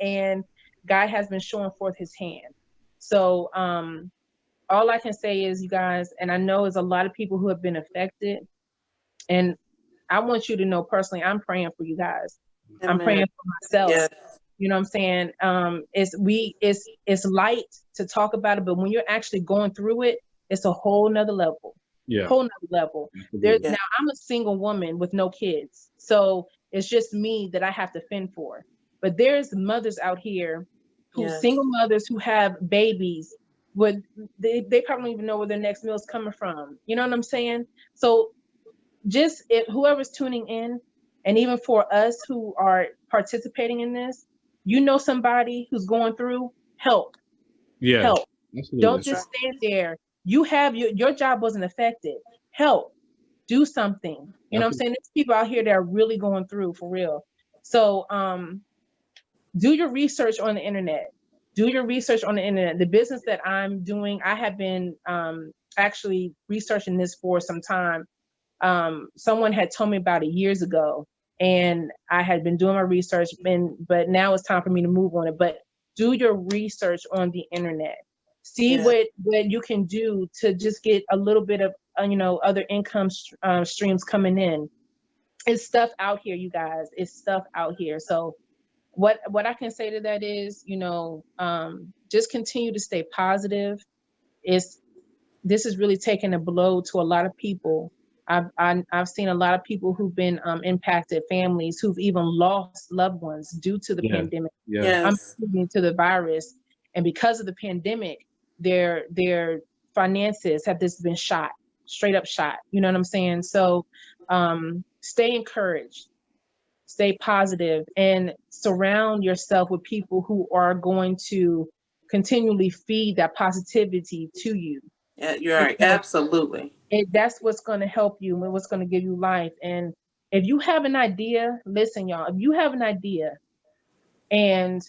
And God has been showing forth his hand. So all I can say is, you guys, and I know there's a lot of people who have been affected. And I want you to know personally, I'm praying for you guys. Amen. I'm praying for myself. Yes. You know what I'm saying? It's light to talk about it, but when you're actually going through it, it's a whole nother level. Yeah. Whole nother level. Now I'm a single woman with no kids. So it's just me that I have to fend for. But there's mothers out here single mothers who have babies they probably don't even know where their next meal is coming from. You know what I'm saying? So just whoever's tuning in, and even for us who are participating in this, somebody who's going through, help. Help. Absolutely. Don't just stand there. You have your job wasn't affected. Help. Do something. You know what I'm saying? There's people out here that are really going through for real. So do your research on the internet. The business that I'm doing, I have been actually researching this for some time. Someone had told me about it years ago, and I had been doing my research, but now it's time for me to move on it. But do your research on the internet. See what you can do to just get a little bit of other income streams coming in. It's stuff out here, you guys. It's stuff out here. So what I can say to that is, just continue to stay positive. This is really taking a blow to a lot of people. I've seen a lot of people who've been impacted, families who've even lost loved ones due to the pandemic. I'm speaking to the virus, and because of the pandemic, their finances have just been shot straight up shot. You know what I'm saying? So stay encouraged, stay positive, and surround yourself with people who are going to continually feed that positivity to you. Yeah, you're right. Absolutely. That's what's going to help you and what's going to give you life. And if you have an idea, listen, y'all, if you have an idea and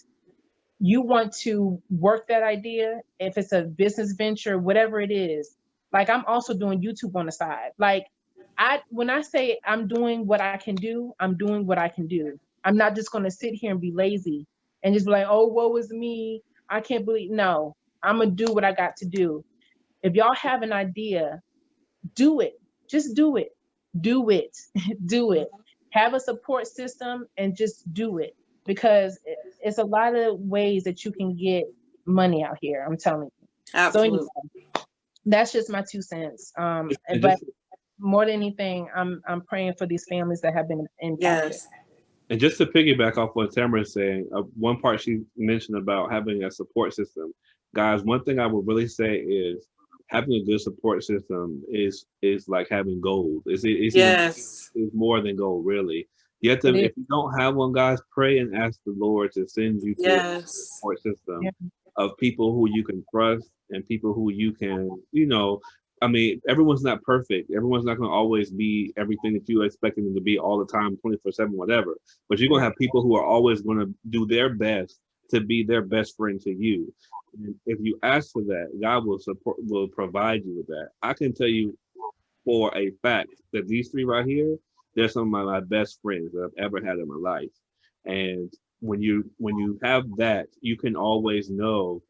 you want to work that idea, if it's a business venture, whatever it is, like I'm also doing YouTube on the side. Like when I say I'm doing what I can do, I'm doing what I can do. I'm not just going to sit here and be lazy and just be like, oh, woe is me. I can't believe. No, I'm going to do what I got to do. If y'all have an idea, do it. Just do it. Do it. Do it. Have a support system and just do it, because it's a lot of ways that you can get money out here. I'm telling you. Absolutely. So anyway, that's just my 2 cents. But more than anything, I'm praying for these families that have been impacted. Yes. And just to piggyback off what Tamara is saying, one part she mentioned about having a support system. Guys, one thing I would really say is having a good support system is like having gold. It's more than gold, really. You have to, if you don't have one, guys, pray and ask the Lord to send you to a support system of people who you can trust and people who you can, I mean, everyone's not perfect. Everyone's not going to always be everything that you expect them to be all the time, 24/7, whatever. But you're going to have people who are always going to do their best to be their best friend to you. And if you ask for that, God will provide you with that. I can tell you for a fact that these 3 right here, they're some of my best friends that I've ever had in my life. And when you have that, you can always know.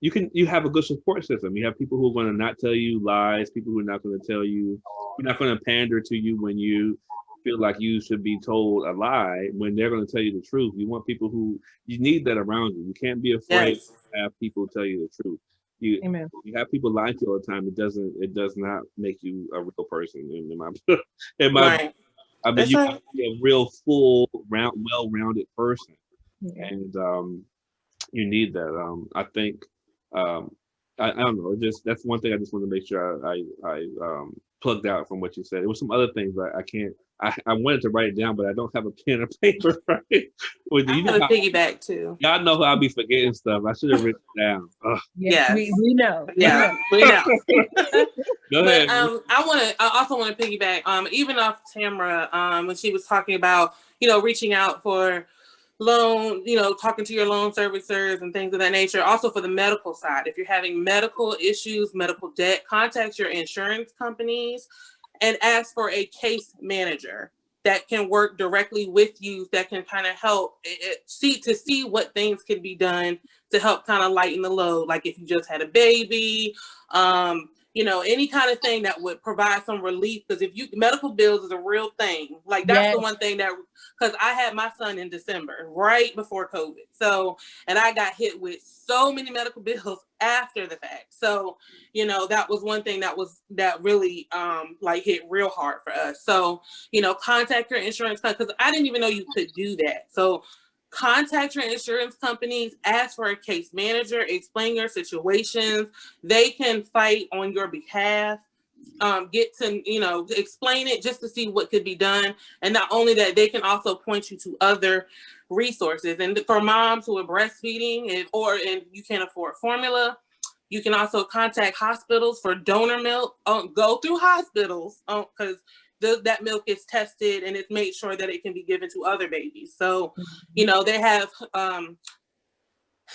You have a good support system. You have people who are going to not tell you lies, people who are not going to tell you, who are not going to pander to you when you feel like you should be told a lie, when they're going to tell you the truth. You want people you need that around you. You can't be afraid to have people tell you the truth. You have people lie to you all the time. It does not make you a real person. Right. I mean, you have to be a real full, well-rounded person, and you need that. I think. I don't know. That's one thing I just want to make sure I plugged out from what you said. There was some other things, but I can't. I wanted to write it down, but I don't have a pen or paper. Right? Well, I have a piggyback too. Y'all know how I'll be forgetting stuff. I should have written it down. Yes, we know. Yeah, we know. Go ahead. I also want to piggyback. Even off Tamara, when she was talking about reaching out for loan, talking to your loan servicers and things of that nature. Also for the medical side, if you're having medical issues, medical debt, contact your insurance companies and ask for a case manager that can work directly with you, that can kind of help see what things can be done to help kind of lighten the load. Like if you just had a baby, any kind of thing that would provide some relief. Because medical bills is a real thing. Like that's the one thing because I had my son in December, right before COVID. So, and I got hit with so many medical bills after the fact. So, that was one thing that really hit real hard for us. So, contact your insurance company, because I didn't even know you could do that. So contact your insurance companies, ask for a case manager, explain your situations. They can fight on your behalf. Get to, explain it just to see what could be done. And not only that, they can also point you to other resources. And for moms who are breastfeeding and you can't afford formula, you can also contact hospitals for donor milk. Go through hospitals because that milk is tested and it's made sure that it can be given to other babies. So, they have,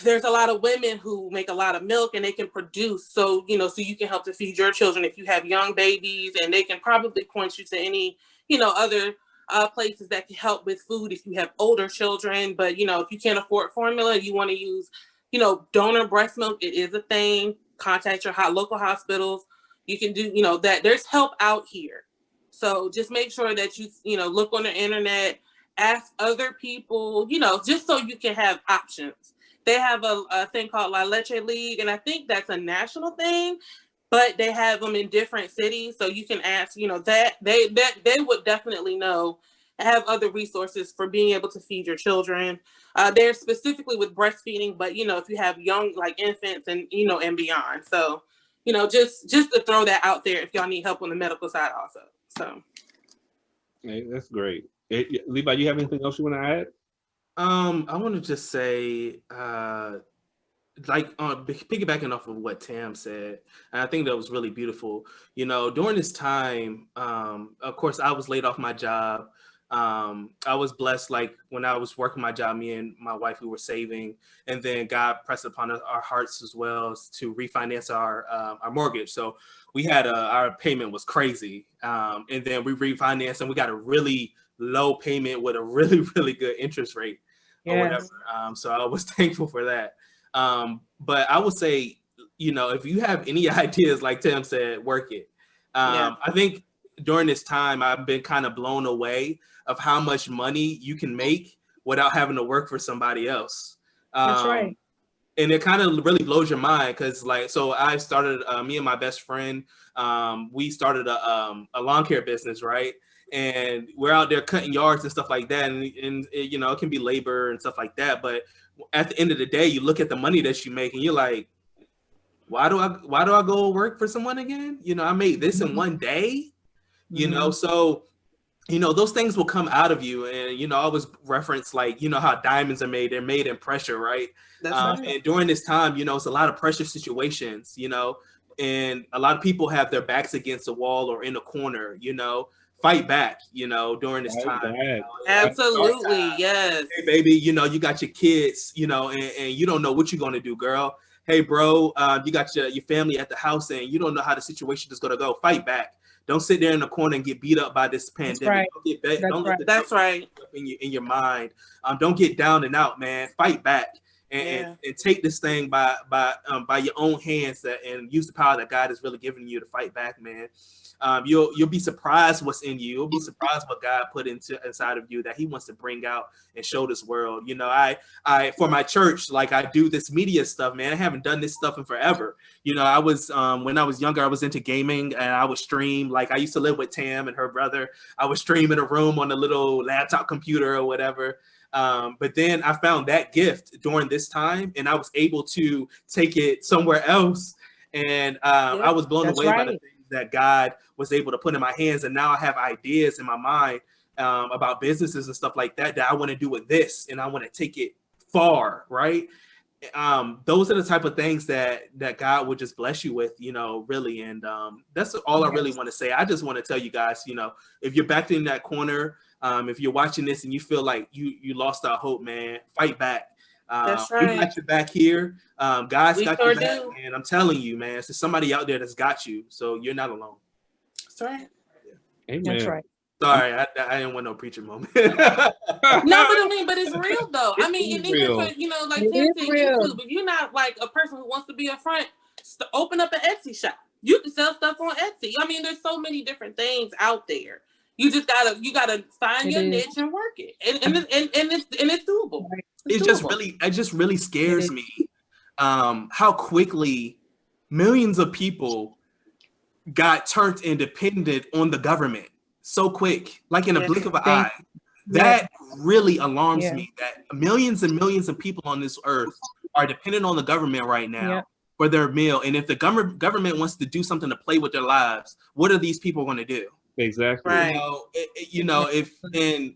there's a lot of women who make a lot of milk and they can produce. So, so you can help to feed your children if you have young babies, and they can probably point you to any, other places that can help with food if you have older children. But, if you can't afford formula, you want to use, donor breast milk, it is a thing. Contact your local hospitals. You can do, that. There's help out here. So just make sure that you, look on the internet, ask other people, just so you can have options. They have a thing called La Leche League, and I think that's a national thing, but they have them in different cities. So you can ask, that they would definitely know, have other resources for being able to feed your children. They're specifically with breastfeeding, but if you have young, like infants and, and beyond. So, you know, just to throw that out there if y'all need help on the medical side also. So. Hey, that's great. Levi, you have anything else you want to add? I want to just say, piggybacking off of what Tam said, and I think that was really beautiful. You know, during this time, of course, I was laid off my job. I was blessed, like when I was working my job, me and my wife, we were saving, and then God pressed upon our hearts as well to refinance our mortgage. So we had our payment was crazy, and then we refinanced, and we got a really low payment with a really, really good interest rate or whatever. So I was thankful for that. But I would say, you know, if you have any ideas, like Tim said, work it. I think during this time, I've been kind of blown away of how much money you can make without having to work for somebody else. That's right. And it kind of really blows your mind because, like, so I started, me and my best friend, we started a lawn care business, right? And we're out there cutting yards and stuff like that. And you know, it can be labor and stuff like that. But at the end of the day, you look at the money that you make and you're like, why do I go work for someone again? You know, I made this in one day, you know? So, you know, those things will come out of you. And, you know, I always reference, like, you know, how diamonds are made, they're made in pressure, right? That's right. And during this time, you know, it's a lot of pressure situations, you know, and a lot of people have their backs against a wall or in a corner, you know. Fight back, you know, during this time. You know, absolutely, yes. Hey, baby, you know, you got your kids, you know, and you don't know what you're going to do, girl. Hey, bro, you got your family at the house and you don't know how the situation is going to go. Fight back. Don't sit there in the corner and get beat up by this pandemic. That's right. In your mind. Don't get down and out, man. Fight back. And take this thing by your own hands and use the power that God has really given you to fight back, man. You'll be surprised what's in you. You'll be surprised what God put inside of you that He wants to bring out and show this world. You know, I for my church, like I do this media stuff, man. I haven't done this stuff in forever. You know, I was when I was younger, I was into gaming and I would stream. Like I used to live with Tam and her brother. I would stream in a room on a little laptop computer or whatever. But then I found that gift during this time and I was able to take it somewhere else. And I was blown away by the things that God was able to put in my hands. And now I have ideas in my mind about businesses and stuff like that I want to do with this. And I want to take it far, right? Those are the type of things that God would just bless you with, you know, really. And that's all I really want to say. I just want to tell you guys, you know, if you're back in that corner, if you're watching this and you feel like you lost our hope, man, fight back. That's right. We got your back here. God's got your back, and I'm telling you, man, there's somebody out there that's got you, so you're not alone. That's right. Amen. That's right. Sorry, I didn't want no preacher moment. No, but it's real though. I mean, and even for, you know, like Tim said, YouTube, if you're not like a person who wants to be up front, open up an Etsy shop. You can sell stuff on Etsy. I mean, there's so many different things out there. You just gotta find your niche and work it, and it's doable. It just really scares me how quickly millions of people got turned independent on the government so quick, like in a blink of an eye. That really alarms me, that millions and millions of people on this earth are dependent on the government right now for their meal. And if the government wants to do something to play with their lives, what are these people going to do? Exactly. Right. You know, if and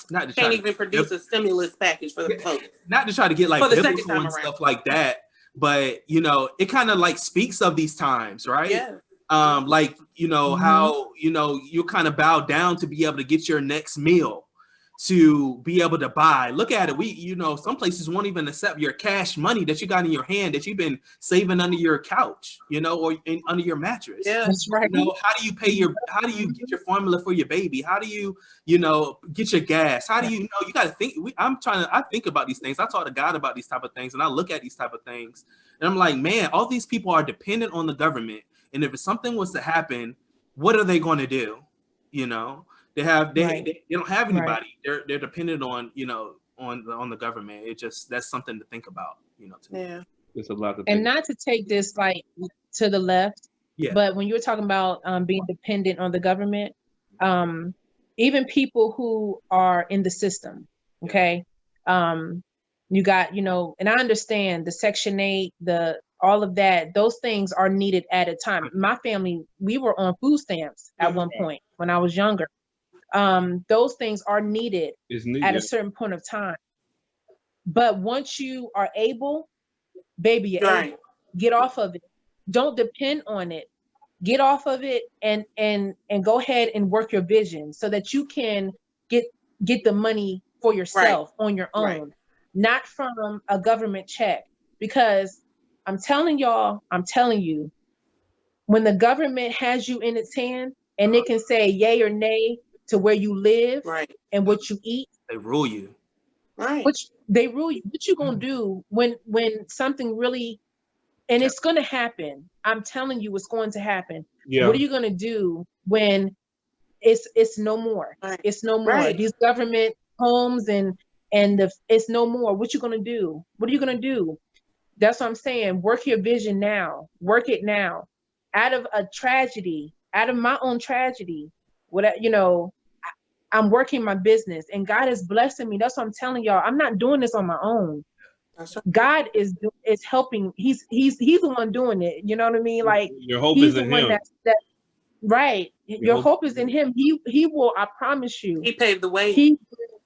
not to can't even produce a stimulus package for the folks. Not to try to get like biblical and stuff like that, but you know, it kind of like speaks of these times, right? Yeah. Like, you know, how, you know, you kind of bow down to be able to get your next meal, to be able to buy. Look at it. You know, some places won't even accept your cash money that you got in your hand that you've been saving under your couch, you know, or under your mattress. Yeah, that's right. You know, how do you get your formula for your baby? How do you, you know, get your gas? How do you know? You got to think. I think about these things. I talk to God about these type of things, and I look at these type of things, and I'm like, man, all these people are dependent on the government. And if something was to happen, what are they going to do? You know, they don't have anybody. They're dependent on, you know, on the government. That's something to think about, you know. It's a lot to think. And not to take this like to the left, but when you were talking about being dependent on the government, even people who are in the system, okay, you got, you know, and I understand the Section 8, all of that, those things are needed at a time. My family, we were on food stamps at one point when I was younger. Those things are needed at a certain point of time. But once you are able, baby, you're able. Get off of it. Don't depend on it. Get off of it and go ahead and work your vision so that you can get the money for yourself on your own, not from a government check. Because I'm telling you, when the government has you in its hand and it can say yay or nay to where you live and what you eat, they rule you. Which they rule you. What you gonna do when something really, and it's gonna happen? I'm telling you, it's going to happen. Yeah. What are you gonna do when it's no more? It's no more. These government homes and it's no more. What you gonna do? What are you gonna do? That's what I'm saying. Work your vision now. Work it now. Out of a tragedy, out of my own tragedy, I'm working my business and God is blessing me. That's what I'm telling y'all. I'm not doing this on my own. God is helping. He's the one doing it. You know what I mean? Like your hope is in him. Right. Your hope is in him. He will, I promise you. He paved the way. He will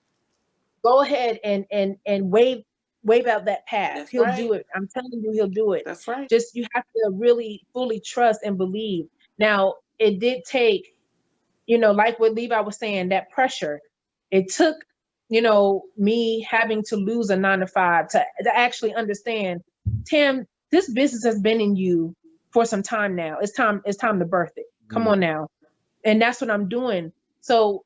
go ahead and wave out that path. That's he'll do it. I'm telling you, he'll do it. That's right. Just you have to really fully trust and believe. Now, it did take, like what Levi was saying, that pressure. It took, me having to lose a 9-to-5 to actually understand, Tam, this business has been in you for some time now. It's time to birth it. Come on now. And that's what I'm doing. So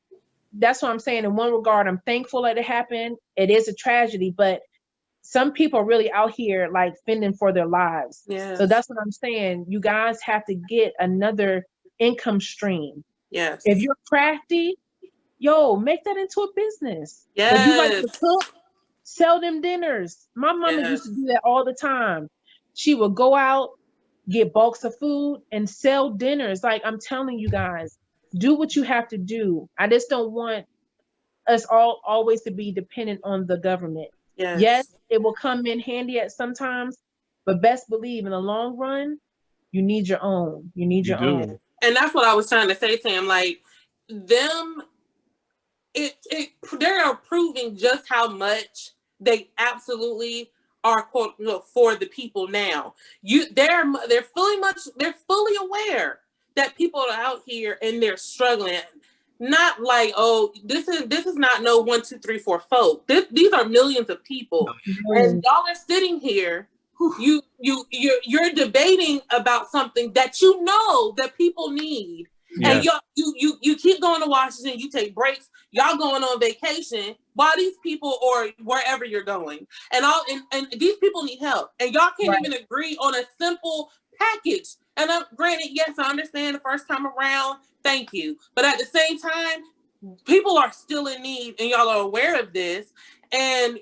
that's what I'm saying. In one regard, I'm thankful that it happened. It is a tragedy, but some people are really out here like fending for their lives. Yes. So that's what I'm saying. You guys have to get another income stream. Yes. If you're crafty, make that into a business. Yes. If you like to cook, sell them dinners. My mama used to do that all the time. She would go out, get bulks of food, and sell dinners. Like, I'm telling you guys, do what you have to do. I just don't want us always to be dependent on the government. Yes, it will come in handy at sometimes, but best believe in the long run, you need your own. You need your own. And that's what I was trying to say to him. Like, them, they're proving just how much they absolutely are, quote, for the people now. They're fully aware that people are out here and they're struggling. Not like, oh, this is not no 1, 2, 3, 4 folk. These are millions of people, and y'all are sitting here. You're debating about something that that people need, and you keep going to Washington. You take breaks. Y'all going on vacation while these people or wherever you're going, and these people need help, and y'all can't even agree on a simple package. And granted, yes, I understand the first time around. Thank you. But at the same time, people are still in need and y'all are aware of this. And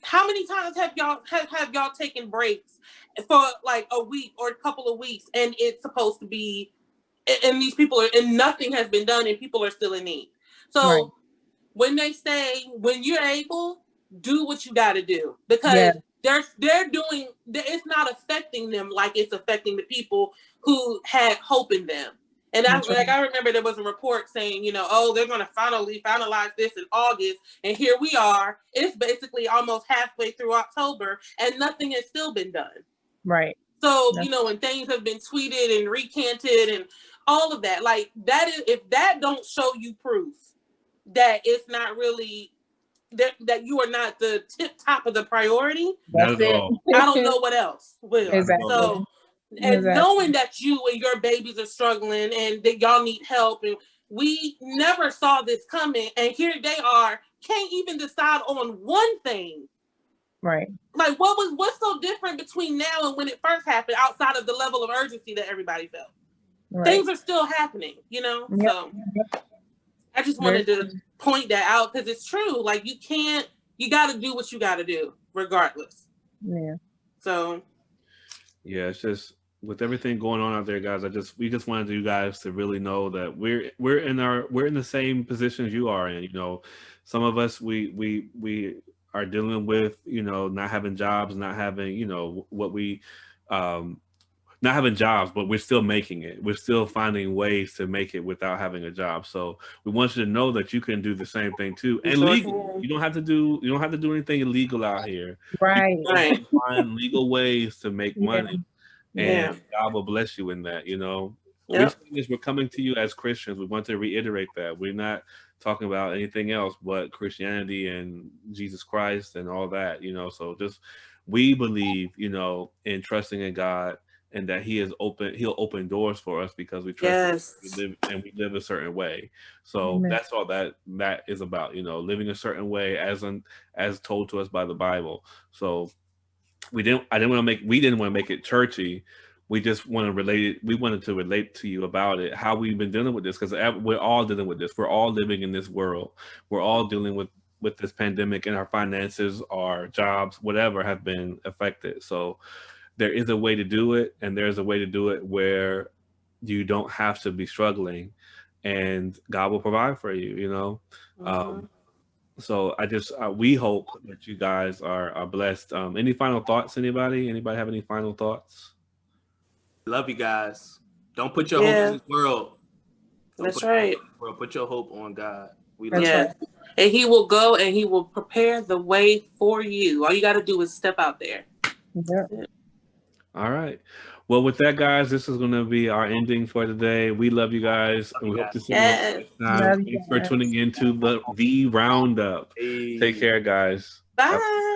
how many times have y'all taken breaks for like a week or a couple of weeks and it's supposed to be, and these people are, and nothing has been done and people are still in need. So when they say, when you're able, do what you got to do, because they're doing, it's not affecting them like it's affecting the people who had hope in them. And I remember there was a report saying, they're going to finally finalize this in August. And here we are. It's basically almost halfway through October and nothing has still been done. Right. So, and things have been tweeted and recanted and all of that. Like, that is, if that don't show you proof that it's not really, that you are not the top of the priority, that's it. I don't know what else will. Exactly. So, and knowing that you and your babies are struggling and that y'all need help, and we never saw this coming, and here they are, can't even decide on one thing. Right. Like, what's so different between now and when it first happened, outside of the level of urgency that everybody felt? Right. Things are still happening, So I just wanted to point that out because it's true. Like, you got to do what you got to do regardless. Yeah. So. Yeah, it's just with everything going on out there, guys. We just wanted you guys to really know that we're in the same position as you are in. Some of us we are dealing with not having jobs, not having what we not having jobs, but we're still making it. We're still finding ways to make it without having a job. So we want you to know that you can do the same thing too, and legal. You don't have to do anything illegal out here. Right. Right. You can find legal ways to make money, and God will bless you in that. Yep. We're coming to you as Christians. We want to reiterate that we're not talking about anything else but Christianity and Jesus Christ and all that. So just we believe, in trusting in God, and that he'll open doors for us because we trust him, we live a certain way. So that's all that is about, living a certain way as told to us by the Bible. So we didn't want to make it churchy. We just want to relate it. We wanted to relate to you about it, how we've been dealing with this, because we're all dealing with this. We're all living in this world. We're all dealing with this pandemic, and our finances, our jobs, whatever, have been affected. So there is a way to do it, and there's a way to do it where you don't have to be struggling, and God will provide for you. So we hope that you guys are blessed. Any final thoughts? Anybody have any final thoughts? Love you guys. Don't put your hope in this world. That's right. Put your hope on God. We love you. And he will go and he will prepare the way for you. All you got to do is step out there. Yeah. All right. Well, with that, guys, this is going to be our ending for today. We love you guys, and we hope to see you next time. Thanks for tuning into the Roundup. Take care, guys. Bye.